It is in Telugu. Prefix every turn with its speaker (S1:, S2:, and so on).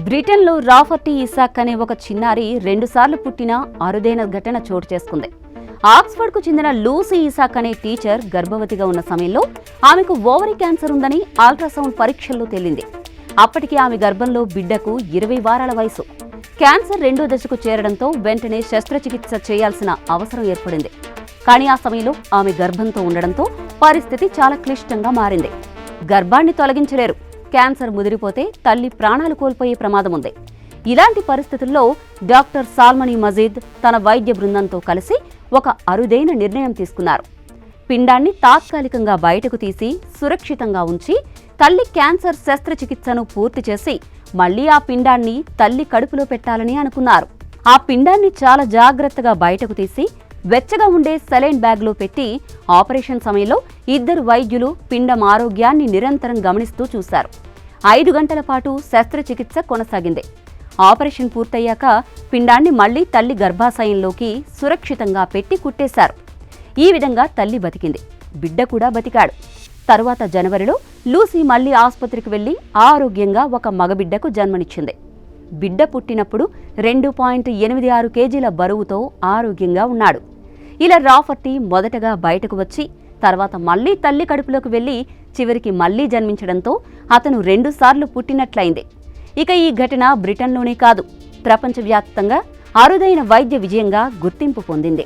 S1: బ్రిటన్లో రాఫర్టీ ఇసాక్ అనే ఒక చిన్నారి 2 సార్లు పుట్టిన అరుదైన ఘటన చోటు చేసుకుంది. ఆక్స్ఫర్డ్కు చెందిన లూసీ ఇసాక్ అనే టీచర్ గర్భవతిగా ఉన్న సమయంలో ఆమెకు ఓవరీ క్యాన్సర్ ఉందని అల్ట్రాసౌండ్ పరీక్షల్లో తేలింది. అప్పటికి ఆమె గర్భంలో బిడ్డకు 20 వారాల వయసు. క్యాన్సర్ 2వ దశకు చేరడంతో వెంటనే శస్త్రచికిత్స చేయాల్సిన అవసరం ఏర్పడింది. కానీ ఆ సమయంలో ఆమె గర్భంతో ఉండడంతో పరిస్థితి చాలా క్లిష్టంగా మారింది. గర్భాన్ని తొలగించలేరు. క్యాన్సర్ ముదిరిపోతే తల్లి ప్రాణాలు కోల్పోయే ప్రమాదం ఉంది. ఇలాంటి పరిస్థితుల్లో డాక్టర్ సాల్మనీ మజీద్ తన వైద్య బృందంతో కలిసి ఒక అరుదైన నిర్ణయం తీసుకున్నారు. పిండాన్ని తాత్కాలికంగా బయటకు తీసి సురక్షితంగా ఉంచి తల్లి క్యాన్సర్ శస్త్రచికిత్సను పూర్తి చేసి మళ్లీ ఆ పిండాన్ని తల్లి కడుపులో పెట్టాలని అనుకున్నారు. ఆ పిండాన్ని చాలా జాగ్రత్తగా బయటకు తీసి వెచ్చగా ఉండే సెలైన్ బ్యాగ్లో పెట్టి ఆపరేషన్ సమయంలో 2 వైద్యులు పిండం ఆరోగ్యాన్ని నిరంతరం గమనిస్తూ చూశారు. 5 గంటల పాటు శస్త్రచికిత్స కొనసాగింది. ఆపరేషన్ పూర్తయ్యాక పిండాన్ని మళ్లీ తల్లి గర్భాశయంలోకి సురక్షితంగా పెట్టి కుట్టేశారు. ఈ విధంగా తల్లి బతికింది, బిడ్డ కూడా బతికాడు. తరువాత జనవరిలో లూసీ మళ్లీ ఆసుపత్రికి వెళ్లి ఆరోగ్యంగా ఒక మగబిడ్డకు జన్మనిచ్చింది. బిడ్డ పుట్టినప్పుడు 2.86 కేజీల బరువుతో ఆరోగ్యంగా ఉన్నాడు. ఇలా రాఫర్టీ మొదటగా బయటకు వచ్చి తర్వాత మళ్లీ తల్లి కడుపులోకి వెళ్లి చివరికి మళ్లీ జన్మించడంతో అతను 2 సార్లు పుట్టినట్లయింది. ఇక ఈ ఘటన బ్రిటన్లోనే కాదు, ప్రపంచవ్యాప్తంగా అరుదైన వైద్య విజయంగా గుర్తింపు పొందింది.